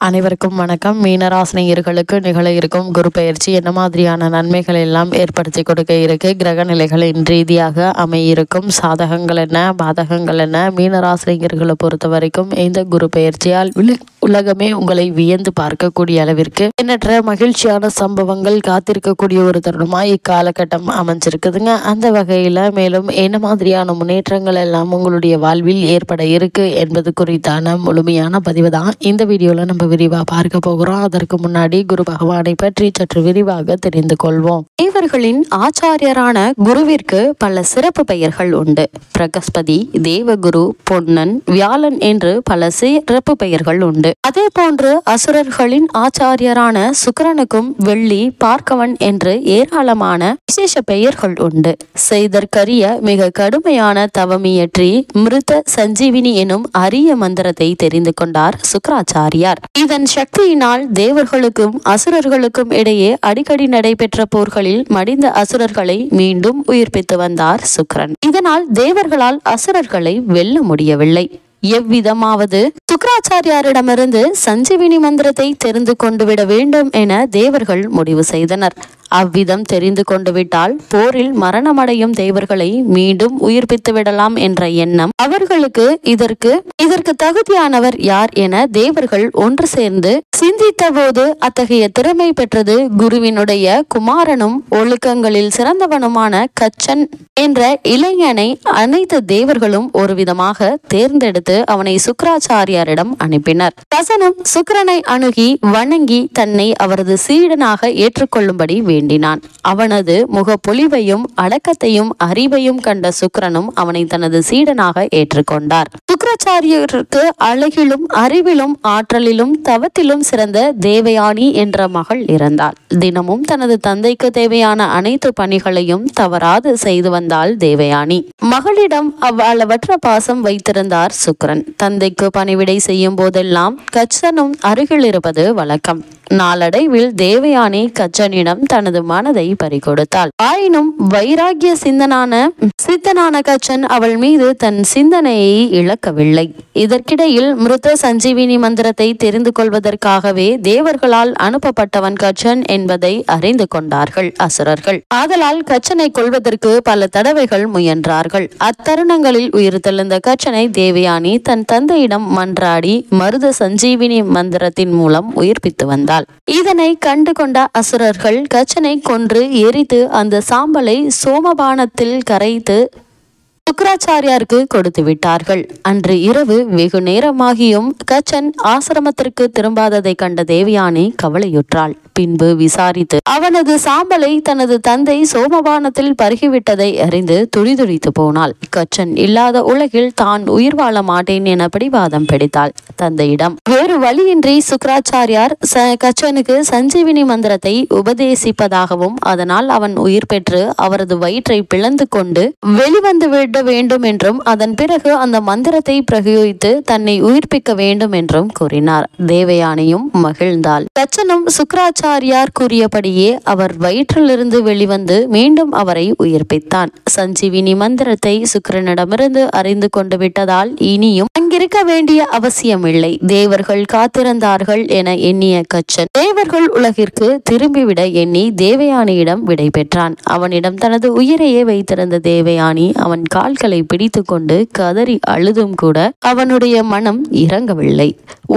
அனைவருக்கும் வணக்கம். மீனராசினியர்களுக்கு நிகழ இருக்கும் குரு பயிற்சி என்ன மாதிரியான நன்மைகள் எல்லாம் ஏற்படுத்தி கொடுக்க இருக்கு, கிரக நிலைகளின் ரீதியாக அமையிருக்கும் சாதகங்கள் என்ன, பாதகங்கள் என்ன, மீனராசினியர்களை பொறுத்த வரைக்கும் இந்த குரு பயிற்சியால் உலகமே உங்களை வியந்து பார்க்கக்கூடிய அளவிற்கு எண்ணற்ற மகிழ்ச்சியான சம்பவங்கள் காத்திருக்கக்கூடிய ஒரு தருணமா இக்காலகட்டம் அமைஞ்சிருக்குதுங்க. அந்த வகையில மேலும் என்ன மாதிரியான முன்னேற்றங்கள் எல்லாம் உங்களுடைய வாழ்வில் ஏற்பட இருக்கு என்பது குறித்தான முழுமையான பதிவு தான் இந்த வீடியோல நம்ம விரிவா பார்க்க போகிறோம். அதற்கு முன்னாடி குரு பகவானை பற்றி சற்று விரிவாக தெரிந்து கொள்வோம். தேவர்களின் ஆச்சாரியரான குருவிற்கு பல சிறப்பு பெயர்கள் உண்டு. பிரகஸ்பதி, தேவகுரு, பொன்னன், வியாழன் என்று பல சிறப்பு பெயர்கள் உண்டு. அதே போன்று அசுரர்களின் ஆச்சாரியரான சுக்கிரனுக்கும் வெள்ளி, பார்க்கவன் என்று ஏராளமான விசேஷ பெயர்கள் உண்டு. செய்தற்கரிய மிக கடுமையான தவமியற்றி மிருத சஞ்சீவினி எனும் அரிய மந்திரத்தை தெரிந்து கொண்டார் சுக்கிராச்சாரியார். இதன் சக்தியினால் தேவர்களுக்கும் அசுரர்களுக்கும் இடையே அடிக்கடி நடைபெற்ற போர்களில் மடிந்த அசுரர்களை மீண்டும் உயிர்ப்பித்து வந்தார் சுக்கிரன். இதனால் தேவர்களால் அசுரர்களை வெல்ல முடியவில்லை. எவ்விதமாவது சுக்கிராச்சாரியாரிடமிருந்து சஞ்சீவினி மந்திரத்தை தெரிந்து கொண்டு விட வேண்டும் என தேவர்கள் முடிவு செய்தனர். அவ்விதம் தெரிந்து கொண்டு விட்டால் போரில் மரணமடையும் தேவர்களை மீண்டும் உயிர்ப்பித்து விடலாம் என்ற எண்ணம் அவர்களுக்கு இதற்கு தகுதியானவர் யார் என தேவர்கள் ஒன்று சேர்ந்து சிந்தித்த போது அத்தகைய திறமை பெற்றது குருவினுடைய குமாரனும் ஒழுக்கங்களில் சிறந்தவனுமான கச்சன் என்ற இளைஞனை அனைத்து தேவர்களும் ஒரு விதமாக தேர்ந்தெடுத்து அவனை சுக்கிராச்சாரியாரிடம் அனுப்பினர். கசனும் சுக்கிரனை அணுகி வணங்கி தன்னை அவரது சீடனாக ஏற்றுக்கொள்ளும்படி வேண்டினான். அவனது முகப்பொலிவையும் அடக்கத்தையும் அறிவையும் கண்ட சுக்கிரனும் அவனை தனது சீடனாக ஏற்றுக்கொண்டார். சுக்கிராச்சாரியருக்கு அழகிலும் அறிவிலும் ஆற்றலிலும் தவத்திலும் சிறந்த தேவயானி என்ற மகள் இருந்தாள். தினமும் தனது தந்தைக்கு தேவையான அனைத்து பணிகளையும் தவறாது செய்து வந்தாள் தேவயானி. மகளிடம் அளவற்ற பாசம் வைத்திருந்தார் சுக்கிரன். தந்தைக்கு பணிவிடை செய்யும் போதெல்லாம் கச்சனும் அருகில் இருப்பது வழக்கம். நாளடைவில் தேவயானி கச்சனிடம் தனது மனதை பறிகொடுத்தாள். ஆயினும் வைராகிய சித்தனான கச்சன் அவள் மீது தன் சிந்தனையை இழக்கவில்லை. இதற்கிடையில் மிருத சஞ்சீவினி மந்திரத்தை தெரிந்து கொள்வதற்காகவே தேவர்களால் அனுப்பப்பட்டவன் கச்சன் என்பதை அறிந்து கொண்டார்கள் அசுரர்கள். ஆதலால் கச்சனை கொள்வதற்கு பல தடவைகள் முயன்றார்கள். அத்தருணங்களில் உயிர் தெழுந்த கச்சனை தேவயானி தன் தந்தையிடம் மன்றாடி மருத சஞ்சீவினி மந்திரத்தின் மூலம் உயிர்ப்பித்து வந்தாள். இதனை கண்டு கொண்ட அசுரர்கள் கச்சனை கொன்று எரித்து அந்த சாம்பலை சோமபானத்தில் கரைத்து சுக்கிராச்சாரியாருக்கு கொடுத்து விட்டார்கள். அன்று இரவு வெகு நேரமாகியும் கச்சன் ஆசிரமத்திற்கு திரும்பாததை கண்ட தேவயானி கவலையுற்றாள். பின்பு விசாரித்து அவனது சாம்பலை தனது தந்தை சோமபானத்தில் பருகிவிட்டதை அறிந்து துடிதுடித்து போனாள். கச்சன் இல்லாத உலகில் தான் உயிர் வாழ மாட்டேன் என பிடிவாதம் பிடித்தாள். தந்தையிடம் வேறு வழியின்றி சுக்கிராச்சாரியார் கச்சனுக்கு சஞ்சீவினி மந்திரத்தை உபதேசிப்பதாகவும் அதனால் அவன் உயிர் பெற்று அவரது வயிற்றை பிளந்து கொண்டு வெளிவந்து விட வேண்டும் என்றும் அதன் பிறகு அந்த மந்திரத்தை பிரயோகித்து தன்னை உயிர்ப்பிக்க வேண்டும் என்றும் கூறினார். தேவயானியும் மகிழ்ந்தாள். கச்சனும் சுக்கிராச்சாரியார் கூறியபடியே அவர் வயிற்றிலிருந்து வெளிவந்து மீண்டும் அவரை உயிர்ப்பித்தான். சஞ்சீவினி மந்திரத்தை சுக்கிரனிடமிருந்து அறிந்து கொண்டு விட்டதால் இனியும் அங்கிருக்க வேண்டிய அவசியமில்லை. தேவர்கள் காத்திருந்தார்கள் என எண்ணிய கச்சன் தேவர்கள் உலகிற்கு திரும்பிவிட எண்ணி தேவயானியிடம் விடை பெற்றான். அவனிடம் தனது உயிரையே வைத்திருந்த தேவயானி அவன் கால்களை பிடித்து கொண்டு கதறி அழுதும் கூட அவனுடைய மனம் இறங்கவில்லை.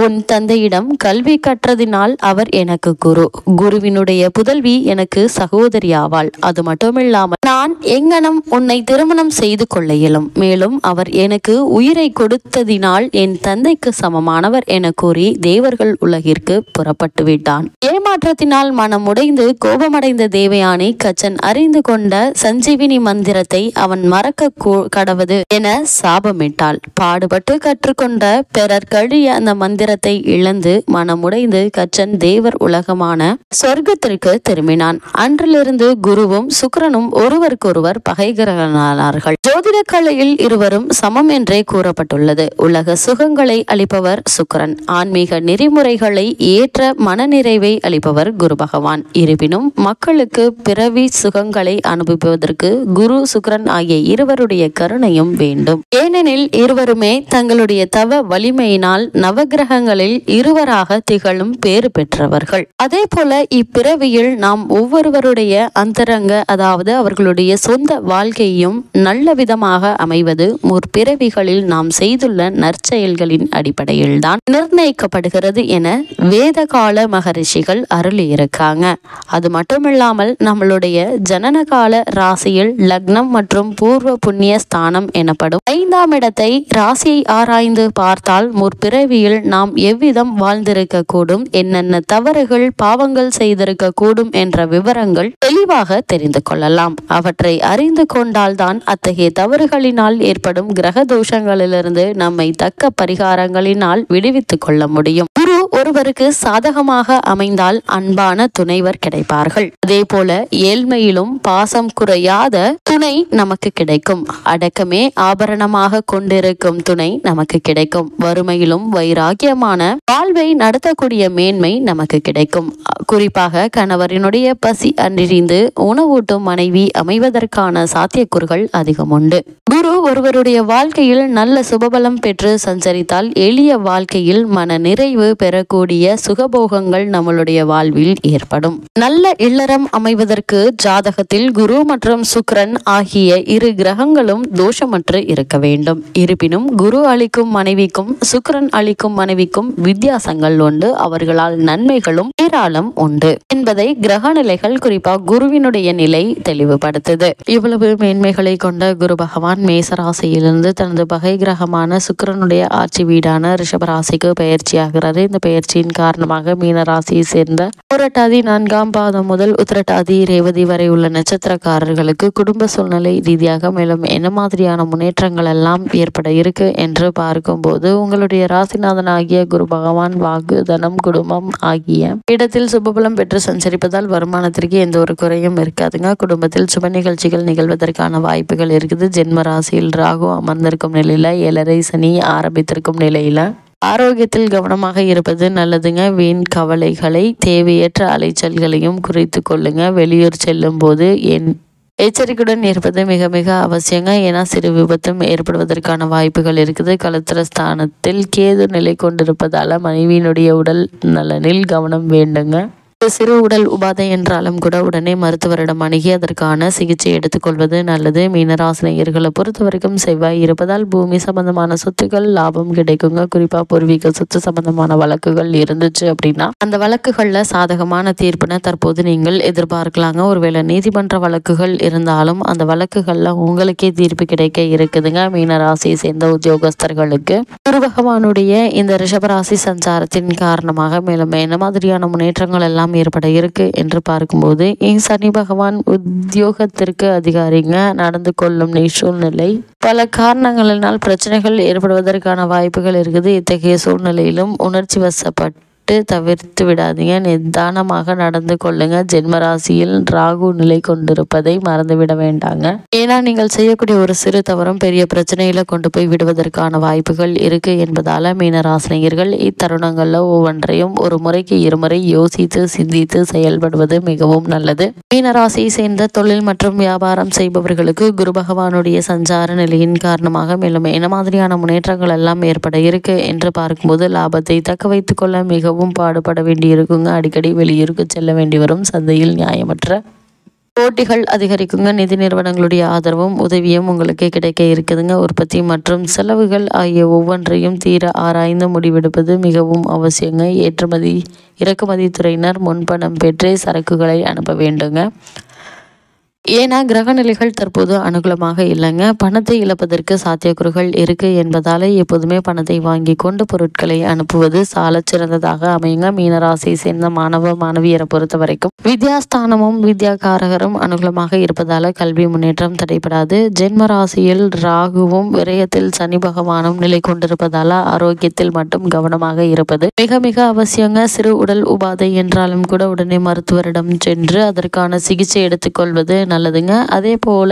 உன் தந்தையிடம் கல்வி கற்றதினால் அவர் எனக்கு குரு, குருவினுடைய புதல்வி எனக்கு சகோதரி ஆவாள். அது மட்டுமில்லாமல் நான் எங்கனம் உன்னை திருமணம் செய்து கொள்ள இயலும். மேலும் அவர் எனக்கு உயிரை கொடுத்ததினால் என் தந்தைக்கு சமமானவர் என கூறி தேவர்கள் உலகிற்கு புறப்பட்டு விட்டான். ஏமாற்றத்தினால் மனம் உடைந்து கோபமடைந்த தேவயானி கச்சன் அறிந்து கொண்ட சஞ்சீவினி மந்திரத்தை அவன் மறக்க கடவது என சாபமிட்டாள். பாடுபட்டு கற்றுக்கொண்ட பிறர் கழிய அந்த மந்திரத்தை இழந்து மனமுடைந்து கச்சன் தேவர் உலகமான சொர்க்கத்திற்கு திரும்பினான். அன்றிலிருந்து குருவும் சுக்கிரனும் ஒருவருக்கொருவர் பகைகளானார்கள். ஜோதிட கலையில் இருவரும் சமம் என்றே கூறப்பட்டுள்ளது. உலக சுகங்களை அளிப்பவர் சுக்கிரன், ஆன்மீக நெறிமுறைகளை ஏற்ற மனநிறைவை அளிப்பவர் குரு பகவான். இருப்பினும் மக்களுக்கு பிறவி சுகங்களை அனுபவிப்பதற்கு குரு சுக்கிரன் ஆகிய இருவருடைய கருணையும் வேண்டும். ஏனெனில் இருவருமே தங்களுடைய தவ வலிமையினால் நவகிரகங்களில் இருவராக திகழும் பேறு பெற்றவர்கள். அதே போல இப்பிறவியில் நாம் ஒவ்வொருவருடைய அந்தரங்க, அதாவது அவர்களுடைய சொந்த வாழ்க்கையும் நல்ல விதமாக அமைவது முற்பிறவிகளில் நாம் செய்துள்ள நற்செயல்களின் அடிப்படையில் தான் நிர்ணயிக்கப்படுகிறது என வேதகால மகரிஷிகள் அருளியிருக்காங்க. அது மட்டுமில்லாமல் நம்மளுடைய ஜனனகால ராசியில் லக்னம் மற்றும் பூர்வ புண்ணிய ஸ்தானம் எனப்படும் 5ஆம் இடத்தை ராசியை ஆராய்ந்து பார்த்தால் முற்பிறவியில் நாம் எவ்விதம் வாழ்ந்திருக்க கூடும், என்னென்ன தவறுகள் பாவங்கள் செய்திருக்க கூடும் என்ற விவரங்கள் தெளிவாக தெரிந்து கொள்ளலாம். அவற்றை அறிந்து கொண்டால்தான் அத்தகைய தவறுகளினால் ஏற்படும் கிரக தோஷங்களிலிருந்து நம்மை தக்க பரிகாரங்களினால் விடுவித்துக் கொள்ள முடியும். குரு ஒருவருக்கு சாதகமாக அமைந்தால் அன்பான துணைவர் கிடைப்பார்கள். அதே போல ஏழ்மையிலும் பாசம் குறையாத துணை நமக்கு கிடைக்கும். அடக்கமே ஆபரணமாக கொண்டிருக்கும் துணை நமக்கு கிடைக்கும். வறுமையிலும் வைராக்கியமான வாழ்வை நடத்தக்கூடிய மேன்மை நமக்கு கிடைக்கும். குறிப்பாக கணவரினுடைய பசி அறிந்து உணவூட்டும் மனைவி அமைவதற்கான சாத்தியக்கூறுகள் அதிகம் உண்டு. குரு ஒருவருடைய வாழ்க்கையில் நல்ல சுபபலம் பெற்று சஞ்சரித்தால் எளிய வாழ்க்கையில் மன நிறைவு பெறக்கூடிய சுகபோகங்கள் நம்மளுடைய வாழ்வில் ஏற்படும். நல்ல இல்லறம் அமைவதற்கு ஜாதகத்தில் குரு மற்றும் சுக்கிரன் ஆகிய இரு கிரகங்களும் தோஷமற்று இருக்க வேண்டும். இருப்பினும் குரு அளிக்கும் மனைவிக்கும் சுக்கிரன் அளிக்கும் மனைவிக்கும் வித்தியாசங்கள் உண்டு. அவர்களால் நன்மைகளும் ஏராளம் உண்டு என்பதை கிரக நிலைகள், குறிப்பாக குருவினுடைய நிலை தெளிவுபடுத்துது. இவ்வளவு மேன்மைகளை கொண்ட குரு பகவான் மேசராசியிலிருந்து தனது பகை கிரகமான சுக்கிரனுடைய ஆட்சி வீடான ரிஷபராசிக்கு பயிற்சியாகிறார். இந்த பயிற்சியின் காரணமாக மீனராசியை சேர்ந்த புரட்டாதி 4ஆம் பாதம் முதல் உத்திரட்டாதி ரேவதி வரை உள்ள நட்சத்திரக்காரர்களுக்கு குடும்ப சூழ்நிலை ரீதியாக மேலும் என்ன மாதிரியான முன்னேற்றங்கள் எல்லாம் ஏற்பட இருக்கு என்று பார்க்கும்போது, உங்களுடைய ராசிநாதன் ஆகிய குரு பகவான் வாக்கு, தனம், குடும்பம் ஆகிய இடத்தில் சுபபலம் பெற்று சஞ்சரிப்பதால் வருமானத்திற்கு எந்த ஒரு குறையும் இருக்காதுங்க. குடும்பத்தில் சுப நிகழ்ச்சிகள் நிகழ்வதற்கான வாய்ப்புகள் இருக்குது. ஜென்ம ராசியில் ராகு அமர்ந்திருக்கும் நிலையில 7.5 சனி ஆரம்பித்திருக்கும் நிலையில ஆரோக்கியத்தில் கவனமாக இருப்பது நல்லதுங்க. வீண் கவலைகளை, தேவையற்ற அலைச்சல்களையும் குறைத்து கொள்ளுங்க. வெளியூர் செல்லும் போது எச்சரிக்கையுடன் இருப்பது மிக மிக அவசியங்க. ஏன்னா சிறு விபத்தும் ஏற்படுவதற்கான வாய்ப்புகள் இருக்குது. கலத்திர ஸ்தானத்தில் கேது நிலை கொண்டிருப்பதால மனைவியினுடைய உடல் நலனில் கவனம் வேண்டுங்க. சிறு உடல் உபாதை என்றாலும் கூட உடனே மருத்துவரிடம் அணுகி அதற்கான சிகிச்சை எடுத்துக்கொள்வது நல்லது. மீனராசினியர்களை பொறுத்த வரைக்கும் செவ்வாய் இருப்பதால் பூமி சம்பந்தமான சொத்துக்கள் லாபம் கிடைக்குங்க. குறிப்பா பூர்வீக சொத்து சம்பந்தமான வழக்குகள் இருந்துச்சு அப்படின்னா அந்த வழக்குகள்ல சாதகமான தீர்ப்பினை தற்போது நீங்கள் எதிர்பார்க்கலாங்க. ஒருவேளை நீதிமன்ற வழக்குகள் இருந்தாலும் அந்த வழக்குகள்ல உங்களுக்கே தீர்ப்பு கிடைக்க இருக்குதுங்க. மீனராசியை சேர்ந்த உத்தியோகஸ்தர்களுக்கு குரு பகவானுடைய இந்த ரிஷபராசி சஞ்சாரத்தின் காரணமாக மேலும் என்ன மாதிரியான முன்னேற்றங்கள் எல்லாம் ஏற்பட இருக்கு என்று பார்க்கும்போது, சனி பகவான் உத்தியோகத்திற்கு அதிகாரிங்க. நடந்து கொள்ளும் சூழ்நிலை பல காரணங்களினால் பிரச்சனைகள் ஏற்படுவதற்கான வாய்ப்புகள் இருக்குது. இத்தகைய சூழ்நிலையிலும் உணர்ச்சி வசப்பட்டு தவிர்த்து விடாதீங்க. நிதானமாக நடந்து கொள்ளுங்க. ஜென்மராசியில் ராகு நிலை கொண்டிருப்பதை மறந்துவிட வேண்டாங்க. ஏன்னா நீங்கள் செய்யக்கூடிய ஒரு சிறு தவறும் பெரிய பிரச்சனையில கொண்டு போய் விடுவதற்கான வாய்ப்புகள் இருக்கு என்பதால மீனராசினியர்கள் இத்தருணங்கள்ல ஒவ்வொன்றையும் ஒரு முறைக்கு இருமுறை யோசித்து சிந்தித்து செயல்படுவது மிகவும் நல்லது. மீனராசியை சேர்ந்த தொழில் மற்றும் வியாபாரம் செய்பவர்களுக்கு குரு பகவானுடைய சஞ்சார நிலையின் காரணமாக மேலும் என்ன மாதிரியான முன்னேற்றங்கள் எல்லாம் ஏற்பட இருக்கு என்று பார்க்கும்போது, லாபத்தை தக்க வைத்துக் கொள்ள மிகவும் பாடுபட வேண்டி இருக்குங்க. அடிக்கடி வெளியூருக்கு செல்ல வேண்டி வரும். சந்தையில் நியாயமற்ற போட்டிகள் அதிகரிக்குங்க. நிதி நிறுவனங்களுடைய ஆதரவும் உதவியும் உங்களுக்கு கிடைக்க இருக்குதுங்க. உற்பத்தி மற்றும் செலவுகள் ஆகிய ஒவ்வொன்றையும் தீர ஆராய்ந்து முடிவெடுப்பது மிகவும் அவசியங்க. ஏற்றுமதி இறக்குமதி துறையினர் முன்பணம் பெற்றே சரக்குகளை அனுப்ப வேண்டுங்க. ஏன்னா கிரக நிலைகள் தற்போது அனுகூலமாக இல்லைங்க. பணத்தை இழப்பதற்கு சாத்தியக்கூறுகள் இருக்கு என்பதால எப்போதுமே பணத்தை வாங்கி கொண்டு பொருட்களை அனுப்புவது சால சிறந்ததாக அமையுங்க. மீனராசியை சேர்ந்த மாணவ மாணவியரை பொறுத்த வரைக்கும் வித்யாஸ்தானமும் வித்யாகாரகரும் அனுகூலமாக இருப்பதால கல்வி முன்னேற்றம் தடைபடாது. ஜென்ம ராசியில் ராகுவும் விரயத்தில் சனி பகவானும் நிலை கொண்டிருப்பதால ஆரோக்கியத்தில் மட்டும் கவனமாக இருப்பது மிக மிக அவசியங்க. சிறு உடல் உபாதை என்றாலும் கூட உடனே மருத்துவரிடம் சென்று அதற்கான சிகிச்சை எடுத்துக்கொள்வது நல்லதுங்க. அதே போல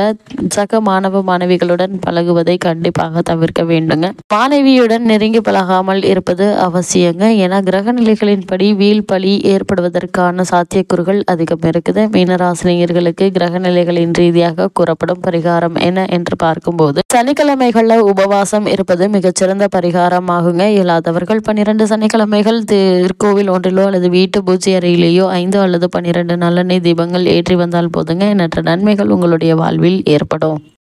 சக மாணவ மாணவிகளுடன் பழகுவதை கண்டிப்பாக தவிர்க்க வேண்டுங்க. மாணவியுடன் நெருங்கி பழகாமல் இருப்பது அவசியங்க. ஏன்னா கிரக நிலைகளின்படி வீழ்பழி ஏற்படுவதற்கான சாத்தியக்கூறுகள் அதிகம் இருக்குது. மீனராசினியர்களுக்கு கிரக நிலைகளின் ரீதியாக கூறப்படும் பரிகாரம் என்ன என்று பார்க்கும்போது, சனிக்கிழமைகள்ல உபவாசம் இருப்பது மிகச்சிறந்த பரிகாரம் ஆகுங்க. இயலாதவர்கள் 12 சனிக்கிழமைகள் திருக்கோவில் ஒன்றிலோ அல்லது வீட்டு பூஜை அறையிலேயோ 5 அல்லது 12 நல்லெண்ணெய் தீபங்கள் ஏற்றி வந்தால் போதுங்க. எண்ணற்ற நன்மைகள் உங்களுடைய வாழ்வில் ஏற்படும்.